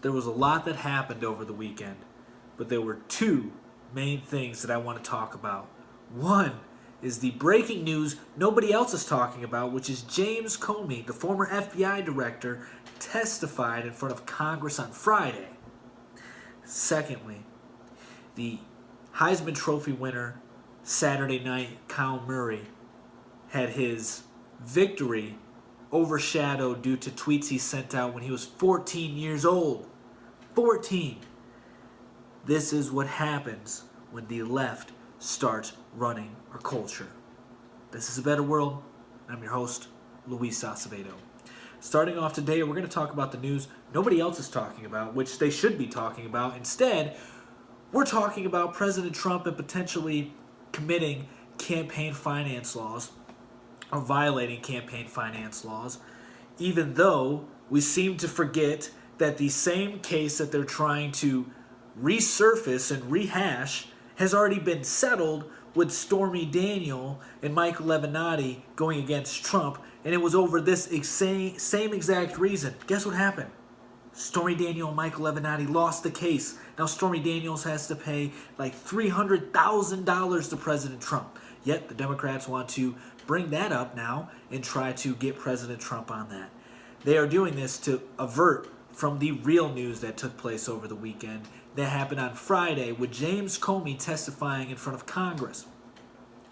There was a lot that happened over the weekend, but there were two main things that I want to talk about. One is the breaking news nobody else is talking about, which is James Comey, the former FBI director, testified in front of Congress on Friday. Secondly, the Heisman Trophy winner Saturday night, Kyler Murray, had his victory overshadowed due to tweets he sent out when he was 14 years old. 14. This is what happens when the left starts running our culture. This is a better world. I'm your host, Luis Acevedo. Starting off today, we're going to talk about the news nobody else is talking about, which they should be talking about. Instead, we're talking about President Trump and potentially committing campaign finance laws or violating campaign finance laws, even though we seem to forget that the same case that they're trying to resurface and rehash has already been settled with Stormy Daniels and Michael Avenatti going against Trump, and it was over this same exact reason. Guess what happened? Stormy Daniels and Michael Avenatti lost the case. Now Stormy Daniels has to pay like $300,000 to President Trump. Yet the Democrats want to bring that up now and try to get President Trump on that. They are doing this to avert from the real news that took place over the weekend that happened on Friday with James Comey testifying in front of Congress.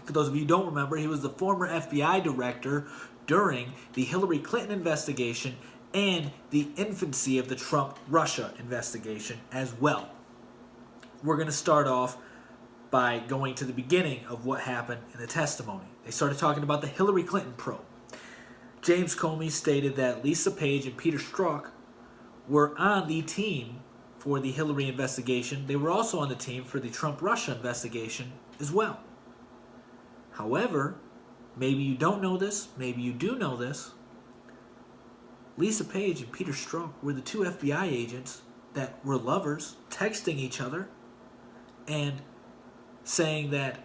For those of you who don't remember, he was the former FBI director during the Hilary Clinton investigation and the infancy of the Trump-Russia investigation as well. We're going to start off by going to the beginning of what happened in the testimony. They started talking about the Hilary Clinton probe. James Comey stated that Lisa Page and Peter Strzok were on the team for the Hillary investigation. They were also on the team for the Trump-Russia investigation as well. However, maybe you don't know this, maybe you do know this, Lisa Page and Peter Strzok were the two FBI agents that were lovers, texting each other and saying that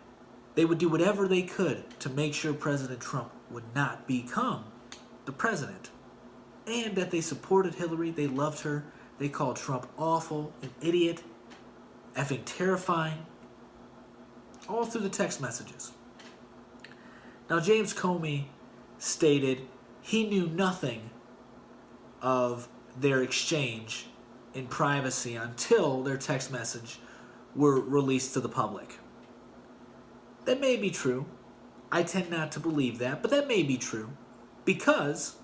they would do whatever they could to make sure President Trump would not become the president. And that they supported Hillary, they loved her, they called Trump awful, an idiot, effing terrifying, all through the text messages. Now James Comey stated he knew nothing of their exchange in privacy until their text message were released to the public. That may be true. I tend not to believe that, but that may be true because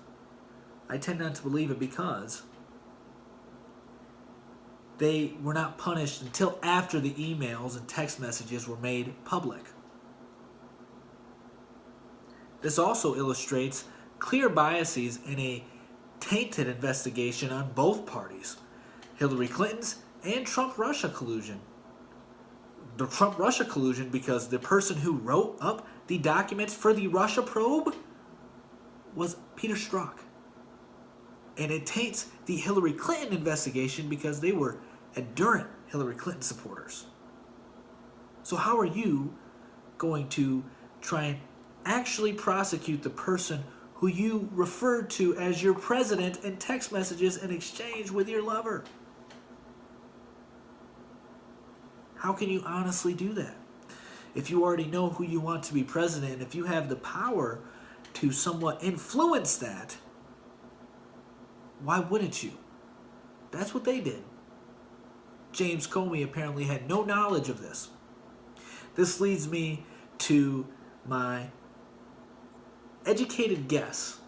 I tend not to believe it because they were not punished until after the emails and text messages were made public. This also illustrates clear biases in a tainted investigation on both parties, Hillary Clinton's and Trump-Russia collusion. The Trump-Russia collusion because the person who wrote up the documents for the Russia probe was Peter Strzok. And it taints the Hillary Clinton investigation because they were adherent Hillary Clinton supporters. So how are you going to try and actually prosecute the person who you referred to as your president in text messages in exchange with your lover? How can you honestly do that? If you already know who you want to be president, and if you have the power to somewhat influence that, why wouldn't you? That's what they did. James Comey apparently had no knowledge of this. This leads me to my educated guess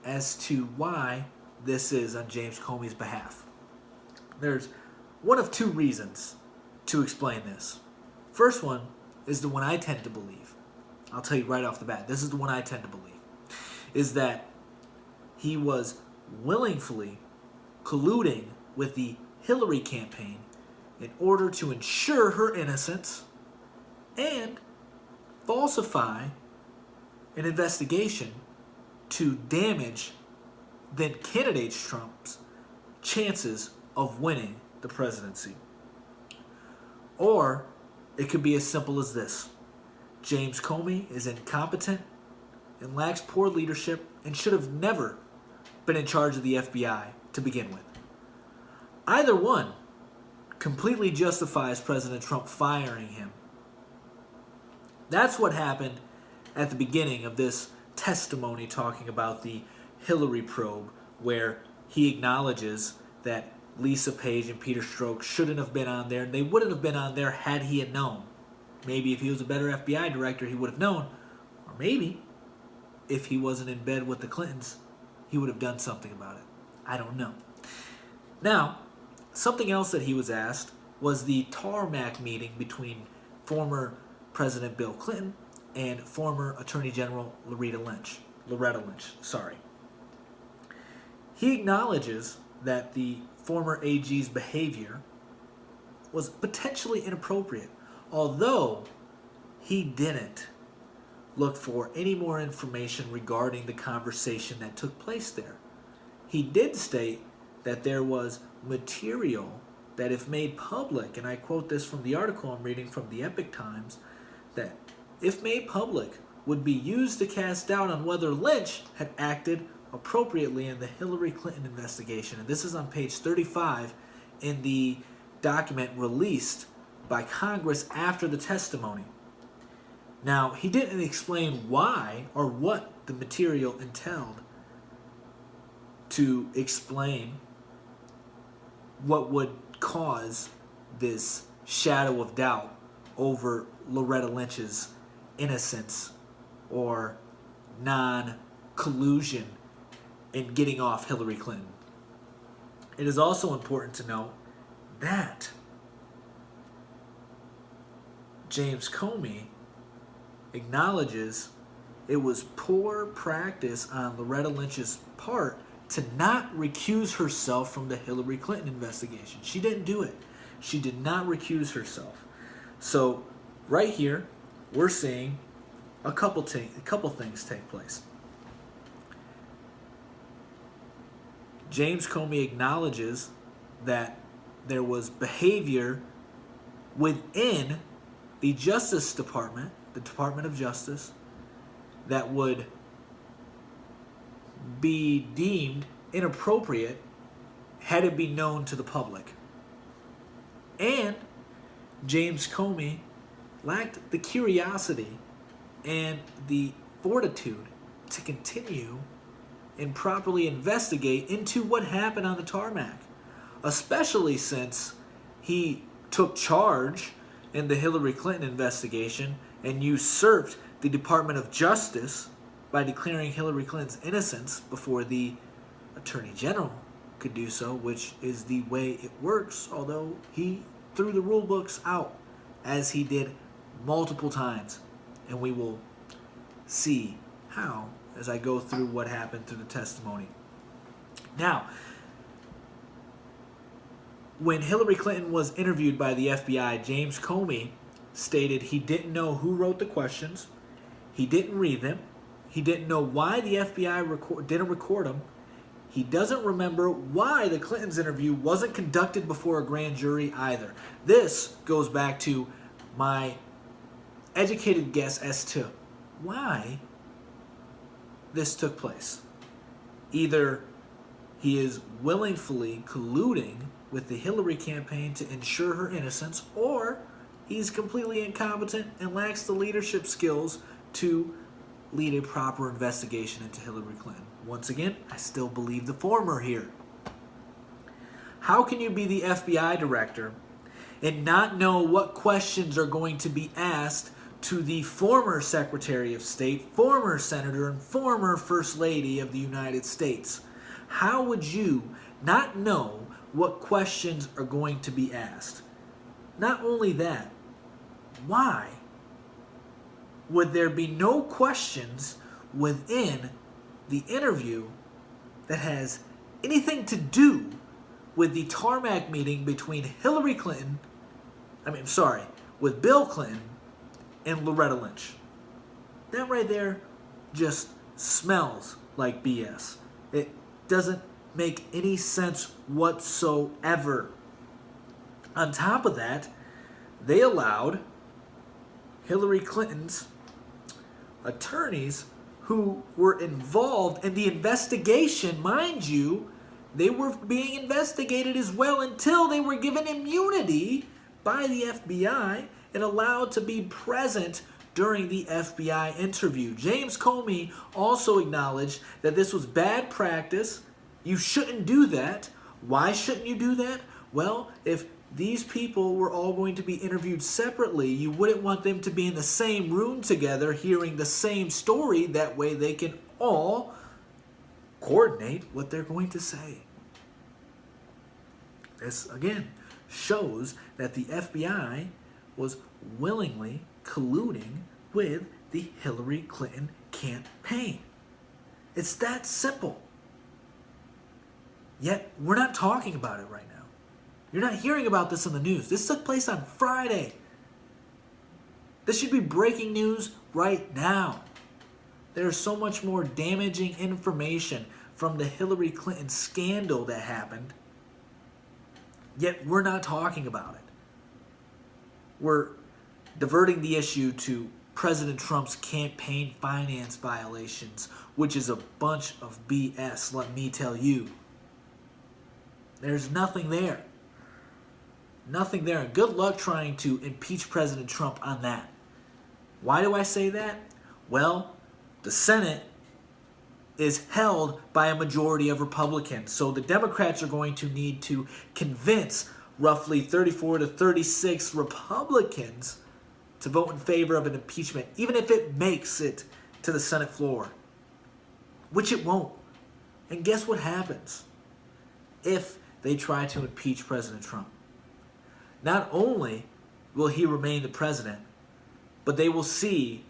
as to why this is on James Comey's behalf. There's one of two reasons to explain this. First one is the one I tend to believe. I'll tell you right off the bat. This is the one I tend to believe. Is that he was willingly colluding with the Hillary campaign in order to ensure her innocence and falsify an investigation to damage then candidate Trump's chances of winning the presidency. Or it could be as simple as this. James Comey is incompetent and lacks poor leadership and should have never been in charge of the FBI to begin with. Either one completely justifies President Trump firing him. That's what happened at the beginning of this testimony talking about the Hillary probe, where he acknowledges that Lisa Page and Peter Strzok shouldn't have been on there. They wouldn't have been on there had he had known. Maybe if he was a better FBI director, he would have known. Or maybe if he wasn't in bed with the Clintons, he would have done something about it. I don't know. Now, something else that he was asked was the tarmac meeting between former President Bill Clinton and former Attorney General Loretta Lynch. He acknowledges that the former AG's behavior was potentially inappropriate, although he didn't look for any more information regarding the conversation that took place there. He did state that there was material that, if made public, and I quote this from the article I'm reading from the Epoch Times, that if made public would be used to cast doubt on whether Lynch had acted appropriately in the Hillary Clinton investigation. And this is on page 35 in the document released by Congress after the testimony. Now, he didn't explain why or what the material entailed to explain what would cause this shadow of doubt over Loretta Lynch's innocence or non-collusion in getting off Hillary Clinton. It is also important to note that James Comey acknowledges it was poor practice on Loretta Lynch's part to not recuse herself from the Hillary Clinton investigation. She didn't do it. She did not recuse herself. So right here, we're seeing a couple things take place. James Comey acknowledges that there was behavior within the Justice Department, the Department of Justice, that would be deemed inappropriate had it been known to the public. And James Comey lacked the curiosity and the fortitude to continue and properly investigate into what happened on the tarmac, especially since he took charge in the Hillary Clinton investigation and usurped the Department of Justice by declaring Hillary Clinton's innocence before the Attorney General could do so, which is the way it works, although he threw the rule books out, as he did multiple times. And we will see how as I go through what happened through the testimony. Now, when Hillary Clinton was interviewed by the FBI, James Comey stated he didn't know who wrote the questions, he didn't read them, he didn't know why the FBI didn't record them, he doesn't remember why the Clintons' interview wasn't conducted before a grand jury either. This goes back to my educated guess as to why this took place. Either he is willingly colluding with the Hillary campaign to ensure her innocence, or he's completely incompetent and lacks the leadership skills to lead a proper investigation into Hillary Clinton. Once again, I still believe the former here. How can you be the FBI director and not know what questions are going to be asked to the former Secretary of State, former Senator, and former First Lady of the United States? How would you not know what questions are going to be asked? Not only that, why would there be no questions within the interview that has anything to do with the tarmac meeting between with Bill Clinton and Loretta Lynch? That right there just smells like BS. It doesn't make any sense whatsoever. On top of that, they allowed Hillary Clinton's attorneys who were involved in the investigation, mind you, they were being investigated as well until they were given immunity by the FBI and allowed to be present during the FBI interview. James Comey also acknowledged that this was bad practice. You shouldn't do that. Why shouldn't you do that? Well, if these people were all going to be interviewed separately, you wouldn't want them to be in the same room together hearing the same story. That way they can all coordinate what they're going to say. This, again, shows that the FBI was willingly colluding with the Hillary Clinton campaign. It's that simple. Yet, we're not talking about it right now. You're not hearing about this in the news. This took place on Friday. This should be breaking news right now. There's so much more damaging information from the Hillary Clinton scandal that happened, yet we're not talking about it. We're diverting the issue to President Trump's campaign finance violations, which is a bunch of BS, let me tell you. There's nothing there. Nothing there. And good luck trying to impeach President Trump on that. Why do I say that? Well, the Senate is held by a majority of Republicans. So the Democrats are going to need to convince roughly 34 to 36 Republicans to vote in favor of an impeachment, even if it makes it to the Senate floor, which it won't. And guess what happens if they try to impeach President Trump? Not only will he remain the president, but they will see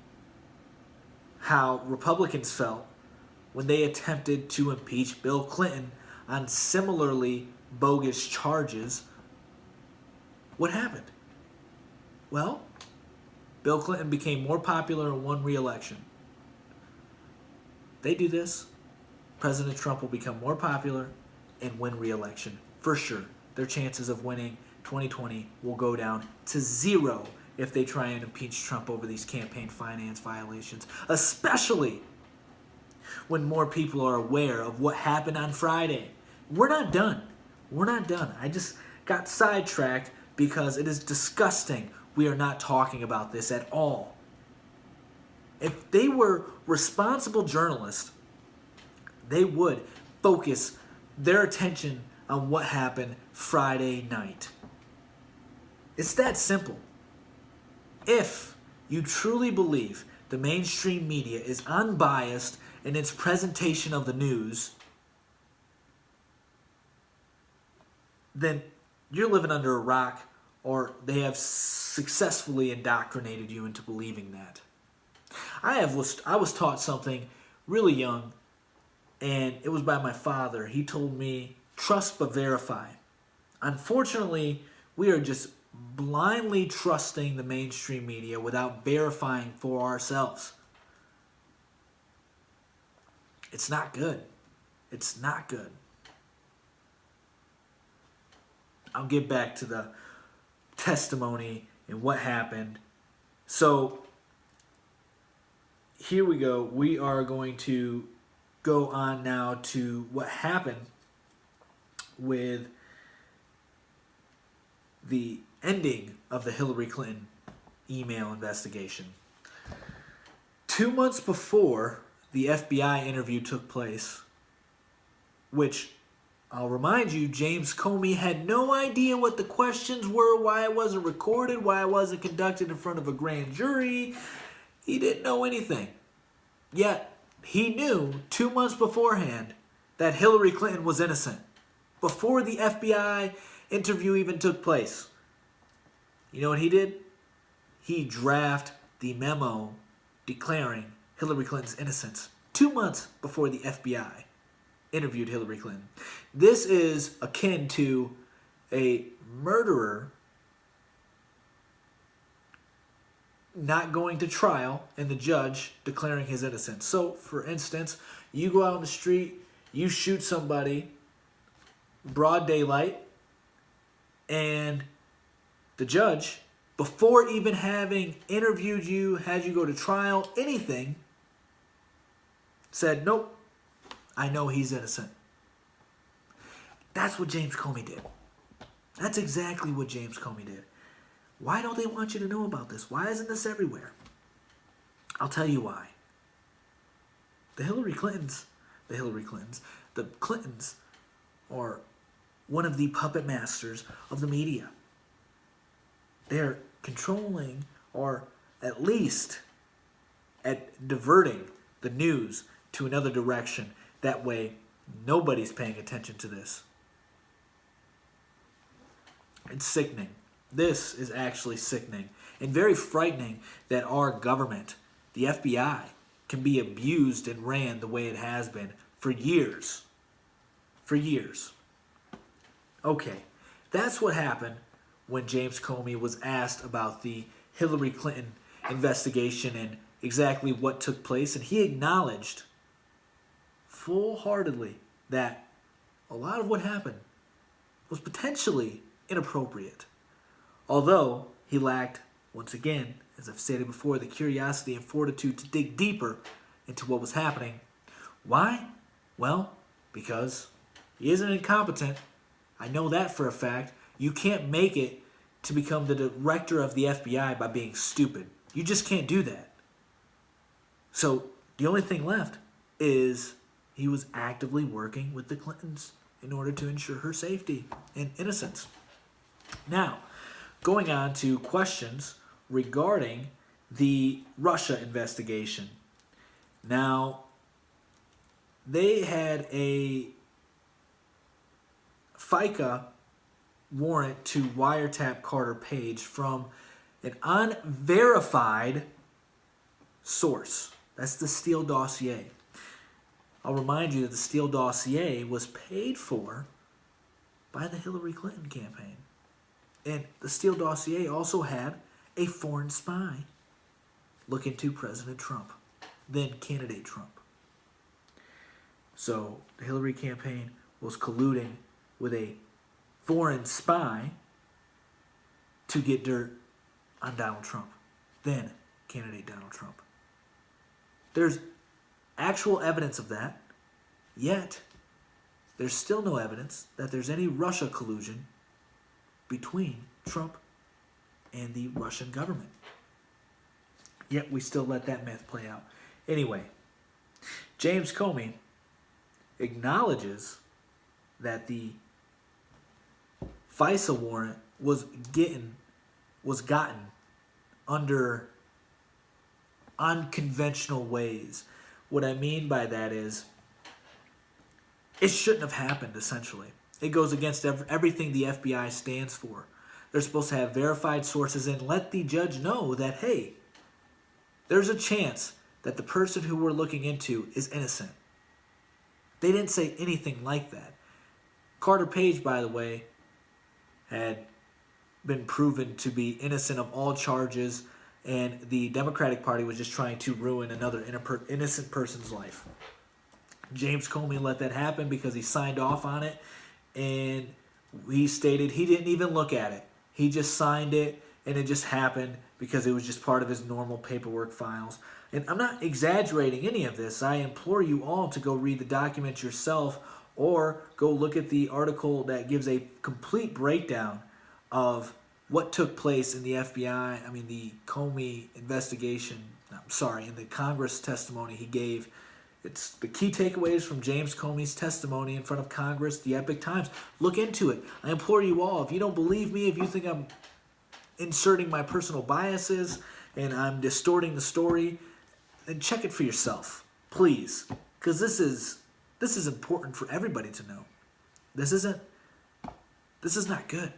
how Republicans felt when they attempted to impeach Bill Clinton on similarly bogus charges. What happened? Well, Bill Clinton became more popular and won re-election. They do this, President Trump will become more popular and win re-election. For sure, their chances of winning 2020 will go down to zero if they try and impeach Trump over these campaign finance violations, especially when more people are aware of what happened on Friday. We're not done. We're not done. I just got sidetracked because it is disgusting we are not talking about this at all. If they were responsible journalists, they would focus their attention on what happened Friday night. It's that simple. If you truly believe the mainstream media is unbiased in its presentation of the news, then you're living under a rock, or they have successfully indoctrinated you into believing that. I was taught something really young, and it was by my father. He told me, trust but verify. Unfortunately, we are just blindly trusting the mainstream media without verifying for ourselves. It's not good. It's not good. I'll get back to the testimony and what happened. So here we go. We are going to go on now to what happened with the ending of the Hillary Clinton email investigation. 2 months before the FBI interview took place, which I'll remind you, James Comey had no idea what the questions were, why it wasn't recorded, why it wasn't conducted in front of a grand jury. He didn't know anything. Yet, he knew 2 months beforehand that Hillary Clinton was innocent, before the FBI interview even took place. You know what he did? He drafted the memo declaring Hillary Clinton's innocence 2 months before the FBI interviewed Hillary Clinton. This is akin to a murderer not going to trial and the judge declaring his innocence. So, for instance, you go out on the street, you shoot somebody, broad daylight, and the judge, before even having interviewed you, had you go to trial, anything, said, nope, I know he's innocent. That's what James Comey did. That's exactly what James Comey did. Why don't they want you to know about this? Why isn't this everywhere? I'll tell you why. The Clintons are one of the puppet masters of the media. They're controlling, or at least at diverting the news to another direction. That way, nobody's paying attention to this. It's sickening. This is actually sickening and very frightening that our government, the FBI, can be abused and ran the way it has been for years. For years. Okay, that's what happened when James Comey was asked about the Hilary Clinton investigation and exactly what took place, and he acknowledged full-heartedly that a lot of what happened was potentially inappropriate. Although he lacked, once again, as I've stated before, the curiosity and fortitude to dig deeper into what was happening. Why? Well, because he isn't incompetent. I know that for a fact. You can't make it to become the director of the FBI by being stupid. You just can't do that. So the only thing left is he was actively working with the Clintons in order to ensure her safety and innocence. Now, going on to questions regarding the Russia investigation. Now, they had a FICA warrant to wiretap Carter Page from an unverified source. That's the Steele dossier. I'll remind you that the Steele dossier was paid for by the Hillary Clinton campaign. And the Steele dossier also had a foreign spy look into President Trump, then candidate Trump. So the Hillary campaign was colluding with a foreign spy to get dirt on Donald Trump, then candidate Donald Trump. There's actual evidence of that, yet there's still no evidence that there's any Russia collusion between Trump and the Russian government. Yet we still let that myth play out. Anyway, James Comey acknowledges that the FISA warrant was gotten under unconventional ways. What I mean by that is it shouldn't have happened, essentially. It goes against everything the FBI stands for. They're supposed to have verified sources and let the judge know that, hey, there's a chance that the person who we're looking into is innocent. They didn't say anything like that. Carter Page, by the way, had been proven to be innocent of all charges, and the Democratic Party was just trying to ruin another innocent person's life. James Comey let that happen because he signed off on it, and he stated he didn't even look at it. He just signed it, and it just happened because it was just part of his normal paperwork files. And I'm not exaggerating any of this. I implore you all to go read the document yourself or go look at the article that gives a complete breakdown of what took place in the the Comey investigation, in the Congress testimony he gave. It's the key takeaways from James Comey's testimony in front of Congress, the Epic Times. Look into it. I implore you all, if you don't believe me, if you think I'm inserting my personal biases and I'm distorting the story, then check it for yourself, please. Because this is important for everybody to know. This is not good.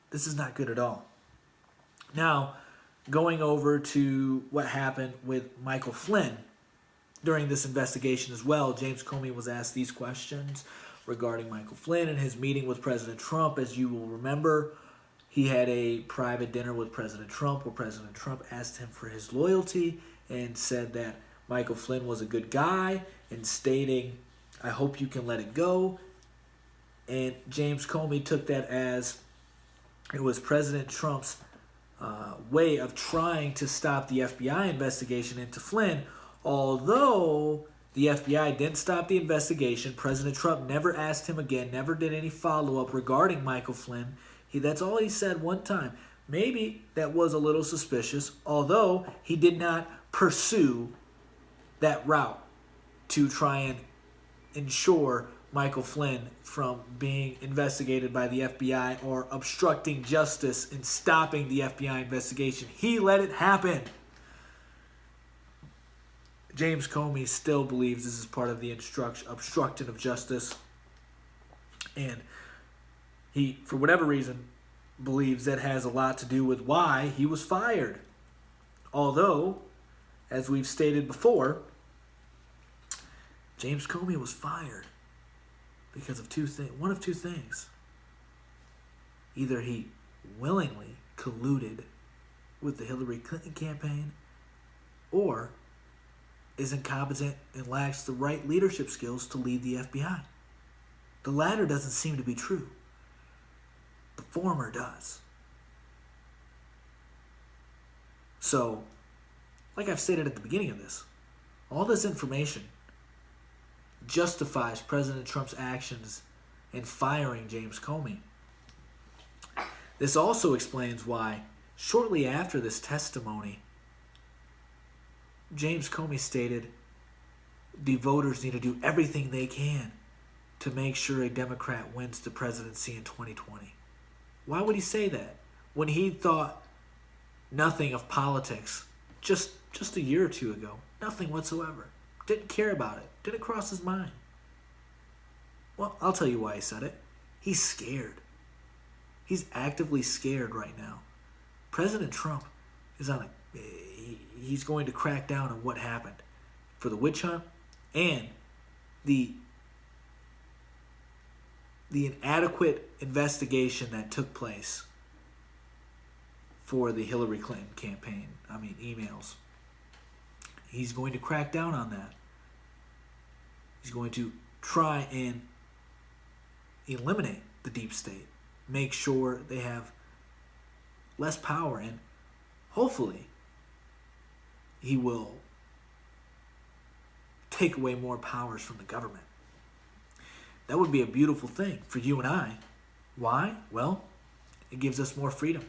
This is not good at all. Now, going over to what happened with Michael Flynn during this investigation as well, James Comey was asked these questions regarding Michael Flynn and his meeting with President Trump. As you will remember, he had a private dinner with President Trump where President Trump asked him for his loyalty and said that Michael Flynn was a good guy and stating, "I hope you can let it go." And James Comey took that as it was President Trump's way of trying to stop the FBI investigation into Flynn, although The FBI didn't stop the investigation. President Trump never asked him again, never did any follow-up regarding Michael Flynn. That's all he said one time. Maybe that was a little suspicious, although he did not pursue that route to try and ensure Michael Flynn from being investigated by the FBI or obstructing justice and stopping the FBI investigation. He let it happen. James Comey still believes this is part of the obstruction of justice. And he, for whatever reason, believes that has a lot to do with why he was fired. Although, as we've stated before, James Comey was fired because of one of two things. Either he willingly colluded with the Hilary Clinton campaign, or is incompetent and lacks the right leadership skills to lead the FBI. The latter doesn't seem to be true. The former does. So, like I've stated at the beginning of this, all this information justifies President Trump's actions in firing James Comey. This also explains why, shortly after this testimony, James Comey stated the voters need to do everything they can to make sure a Democrat wins the presidency in 2020. Why would he say that when he thought nothing of politics just a year or two ago? Nothing whatsoever. Didn't care about it. Didn't cross his mind. Well, I'll tell you why he said it. He's scared. He's actively scared right now. President Trump is he's going to crack down on what happened for the witch hunt and the inadequate investigation that took place for the Hillary Clinton campaign. Emails. He's going to crack down on that. He's going to try and eliminate the deep state. Make sure they have less power, and hopefully he will take away more powers from the government. That would be a beautiful thing for you and I. Why? Well, it gives us more freedom,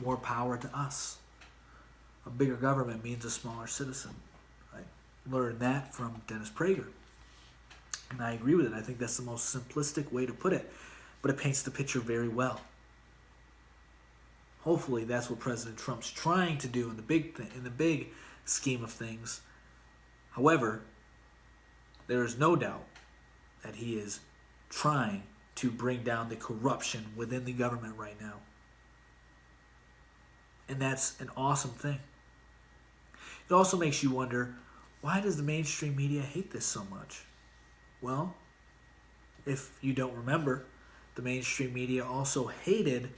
more power to us. A bigger government means a smaller citizen. I learned that from Dennis Prager, and I agree with it. I think that's the most simplistic way to put it, but it paints the picture very well. Hopefully, that's what President Trump's trying to do in the big scheme of things. However, there is no doubt that he is trying to bring down the corruption within the government right now. And that's an awesome thing. It also makes you wonder, why does the mainstream media hate this so much? Well, if you don't remember, the mainstream media also hated,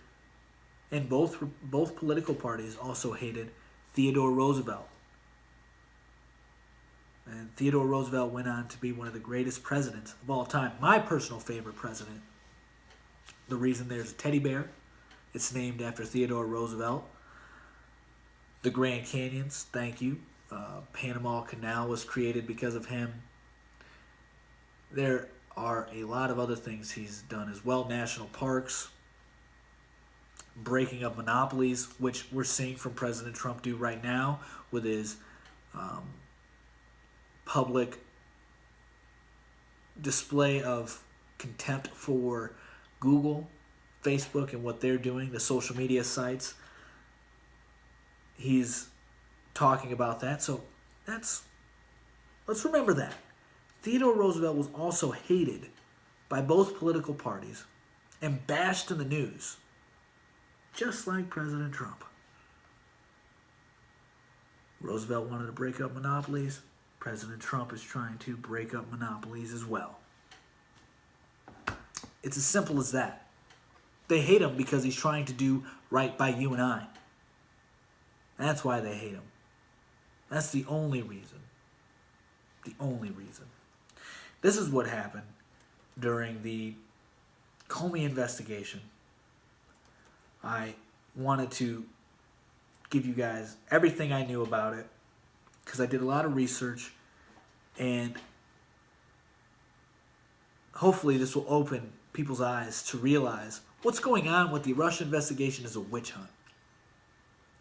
and both political parties also hated, Theodore Roosevelt. And Theodore Roosevelt went on to be one of the greatest presidents of all time. My personal favorite president. The reason there's a teddy bear, it's named after Theodore Roosevelt. The Grand Canyons, thank you. Panama Canal was created because of him. There are a lot of other things he's done as well. National parks, breaking up monopolies, which we're seeing from President Trump do right now with his public display of contempt for Google, Facebook, and what they're doing, the social media sites. He's talking about that. So let's remember that. Theodore Roosevelt was also hated by both political parties and bashed in the news, just like President Trump. Roosevelt wanted to break up monopolies. President Trump is trying to break up monopolies as well. It's as simple as that. They hate him because he's trying to do right by you and I. That's why they hate him. That's the only reason. The only reason. This is what happened during the Comey investigation. I wanted to give you guys everything I knew about it because I did a lot of research And hopefully this will open people's eyes to realize what's going on with the Russia investigation is a witch hunt.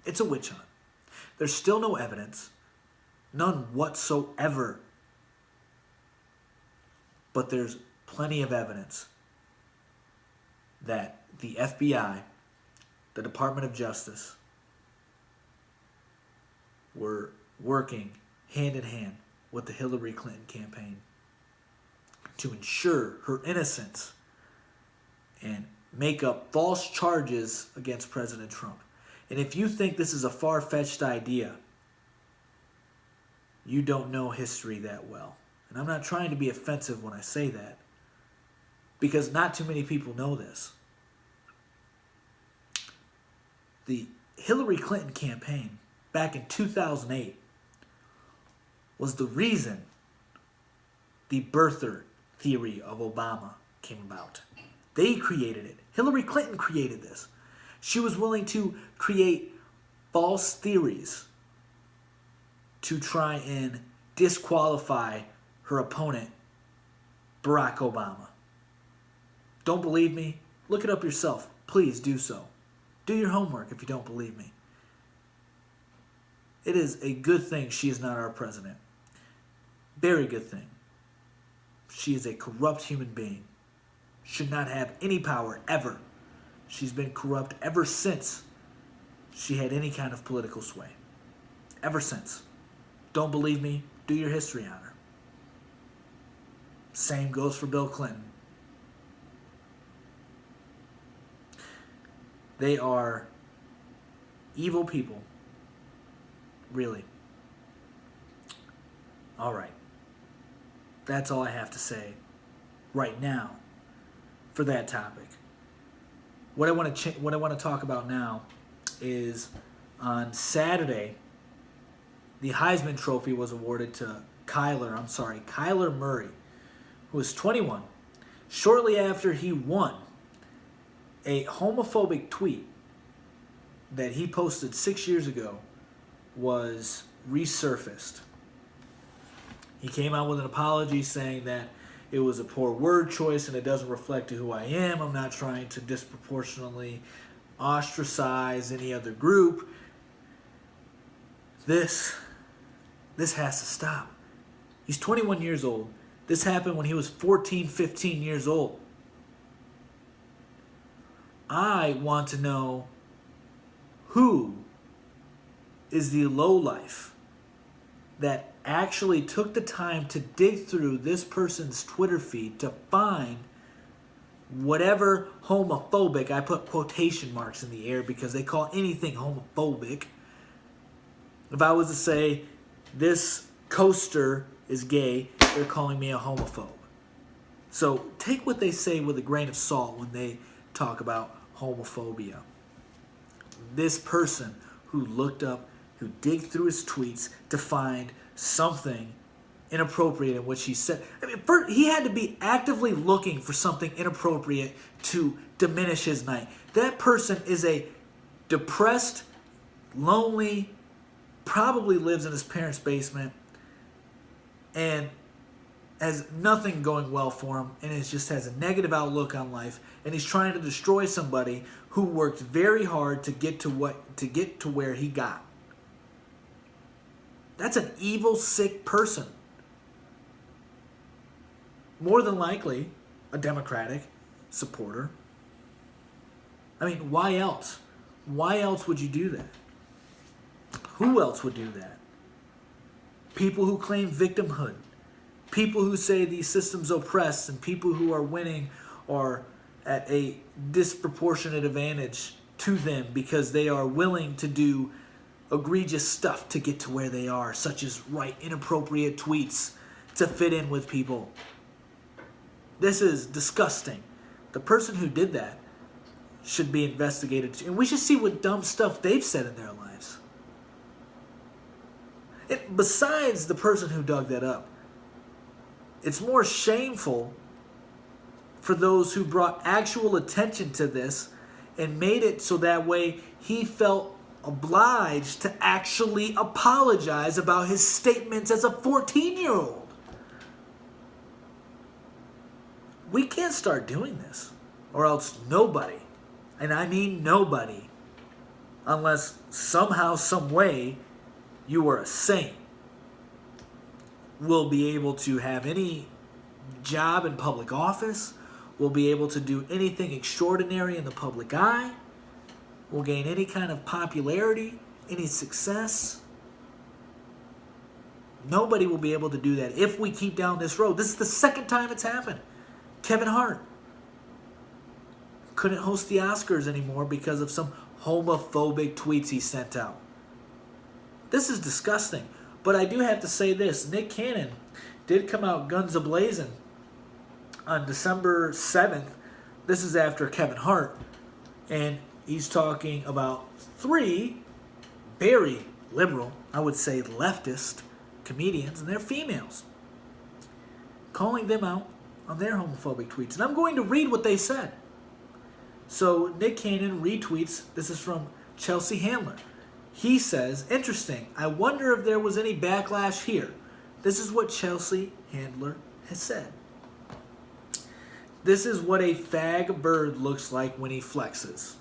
It's a witch hunt. There's still no evidence, none whatsoever. But there's plenty of evidence that the FBI, the Department of Justice, were working hand in hand with the Hilary Clinton campaign to ensure her innocence and make up false charges against President Trump. And if you think this is a far-fetched idea, you don't know history that well. And I'm not trying to be offensive when I say that, because not too many people know this. The Hillary Clinton campaign back in 2008 was the reason the birther theory of Obama came about. They created it. Hillary Clinton created this. She was willing to create false theories to try and disqualify her opponent, Barack Obama. Don't believe me? Look it up yourself. Please do so. Do your homework if you don't believe me. It is a good thing she is not our president. Very good thing. She is a corrupt human being. Should not have any power ever. She's been corrupt ever since she had any kind of political sway. Ever since. Don't believe me? Do your history on her. Same goes for Bill Clinton. They are evil people. Really. All right. That's all I have to say right now for that topic. What I want to talk about now is on Saturday, the Heisman Trophy was awarded to Kyler Murray, who was 21. Shortly after he won, a homophobic tweet that he posted 6 years ago was resurfaced. He came out with an apology saying that it was a poor word choice and it doesn't reflect who I am. I'm not trying to disproportionately ostracize any other group. This has to stop. He's 21 years old. This happened when he was 14, 15 years old. I want to know who is the lowlife that actually took the time to dig through this person's Twitter feed to find whatever homophobic, I put quotation marks in the air because they call anything homophobic. If I was to say this coaster is gay, they're calling me a homophobe. So take what they say with a grain of salt when they talk about homophobia. This person who looked up, who digged through his tweets to find something inappropriate in what she said. I mean, he had to be actively looking for something inappropriate to diminish his night. That person is a depressed, lonely, probably lives in his parents' basement, and has nothing going well for him, and it just has a negative outlook on life, and he's trying to destroy somebody who worked very hard to get to where he got. That's an evil, sick person. More than likely, a Democratic supporter. I mean, why else? Why else would you do that? Who else would do that? People who claim victimhood. People who say the system's oppressed and people who are winning are at a disproportionate advantage to them because they are willing to do egregious stuff to get to where they are, such as write inappropriate tweets to fit in with people. This is disgusting. The person who did that should be investigated, and we should see what dumb stuff they've said in their lives. Besides the person who dug that up, it's more shameful for those who brought actual attention to this and made it so that way he felt obliged to actually apologize about his statements as a 14-year-old. We can't start doing this, or else nobody, and I mean nobody, unless somehow, some way, you are a saint, will be able to have any job in public office, will be able to do anything extraordinary in the public eye, will gain any kind of popularity, any success. Nobody will be able to do that if we keep down this road. This is the second time it's happened. Kevin Hart couldn't host the Oscars anymore because of some homophobic tweets he sent out. This is disgusting. But I do have to say this. Nick Cannon did come out guns a-blazing on December 7th. This is after Kevin Hart. And he's talking about 3 very liberal, I would say leftist, comedians, and they're females, calling them out on their homophobic tweets. And I'm going to read what they said. So Nick Cannon retweets. This is from Chelsea Handler. He says, interesting, I wonder if there was any backlash here. This is what Chelsea Handler has said. This is what a fag bird looks like when he flexes.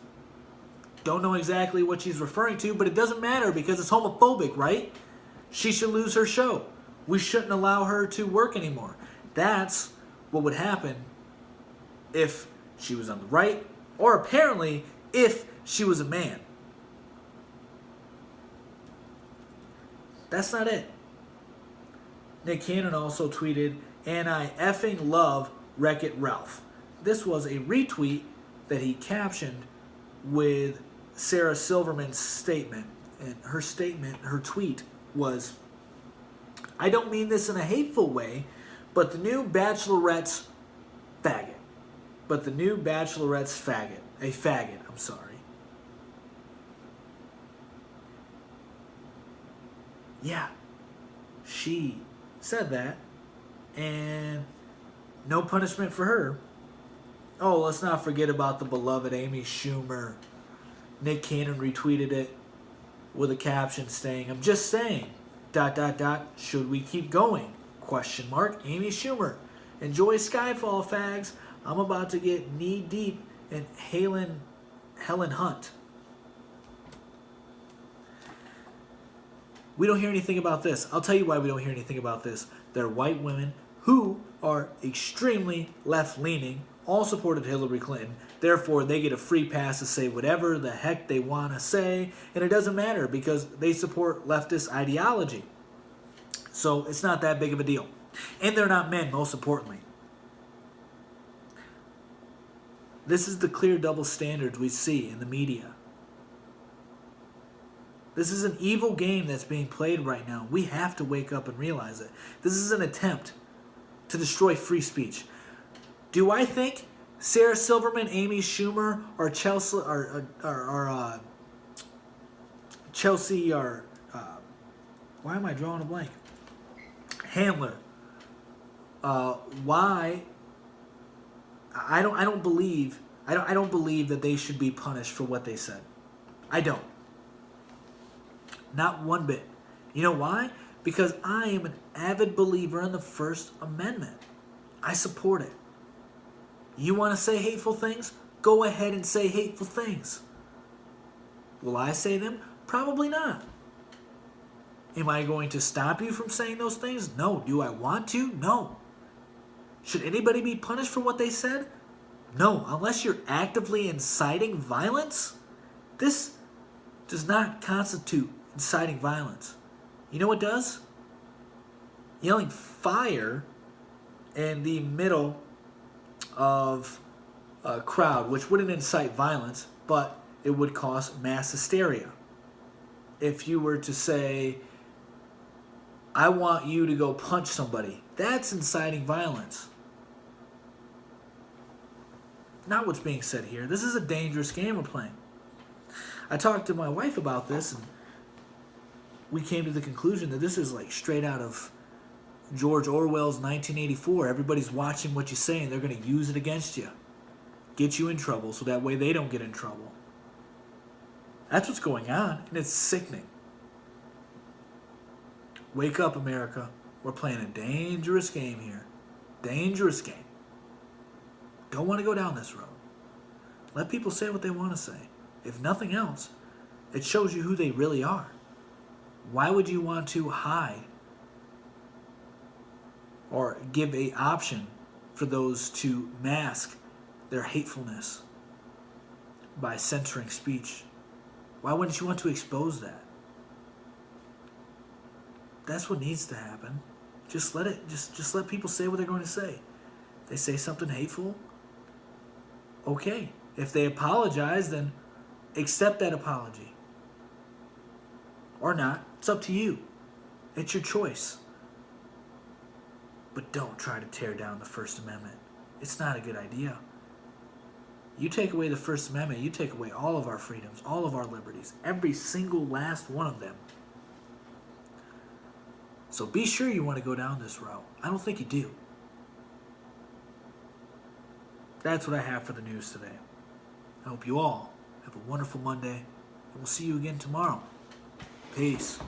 Don't know exactly what she's referring to, but it doesn't matter because it's homophobic, right? She should lose her show. We shouldn't allow her to work anymore. That's what would happen if she was on the right, or apparently if she was a man. That's not it. Nick Cannon also tweeted, and I effing love Wreck-It Ralph. This was a retweet that he captioned with Sarah Silverman's statement. And her tweet was, I don't mean this in a hateful way, but the new Bachelorette's faggot. A faggot, I'm sorry. Yeah, she said that, and no punishment for her. Oh, let's not forget about the beloved Amy Schumer. Nick Cannon retweeted it with a caption saying, I'm just saying, ... should we keep going? ? Amy Schumer. Enjoy Skyfall, fags. I'm about to get knee deep in Helen Hunt. We don't hear anything about this. I'll tell you why we don't hear anything about this. They're white women who are extremely left-leaning, all supported Hilary Clinton. Therefore, they get a free pass to say whatever the heck they want to say, and it doesn't matter because they support leftist ideology. So it's not that big of a deal. And they're not men, most importantly. This is the clear double standards we see in the media. This is an evil game that's being played right now. We have to wake up and realize it. This is an attempt to destroy free speech. Do I think Sarah Silverman, Amy Schumer, or Chelsea, why am I drawing a blank? Handler. Why? I don't believe that they should be punished for what they said. I don't. Not one bit. You know why? Because I am an avid believer in the First Amendment. I support it. You want to say hateful things? Go ahead and say hateful things. Will I say them? Probably not. Am I going to stop you from saying those things? No. Do I want to? No. Should anybody be punished for what they said? No. Unless you're actively inciting violence, this does not constitute inciting violence. You know what does? Yelling fire in the middle of a crowd, which wouldn't incite violence, but it would cause mass hysteria. If you were to say, I want you to go punch somebody, that's inciting violence. Not what's being said here. This is a dangerous game we're playing. I talked to my wife about this, and we came to the conclusion that this is like straight out of George Orwell's 1984. Everybody's watching what you say, and they're going to use it against you. Get you in trouble, so that way they don't get in trouble. That's what's going on, and it's sickening. Wake up, America. We're playing a dangerous game here. Dangerous game. don't want to go down this road. Let people say what they want to say. If nothing else, it shows you who they really are. Why would you want to hide or give an option for those to mask their hatefulness by censoring speech? Why wouldn't you want to expose that? That's what needs to happen. Just let people say what they're going to say. If they say something hateful, okay. If they apologize, then accept that apology. Or not. It's up to you. It's your choice. But don't try to tear down the First Amendment. It's not a good idea. You take away the First Amendment, you take away all of our freedoms, all of our liberties, every single last one of them. So be sure you want to go down this route. I don't think you do. That's what I have for the news today. I hope you all have a wonderful Monday, and we'll see you again tomorrow. Peace.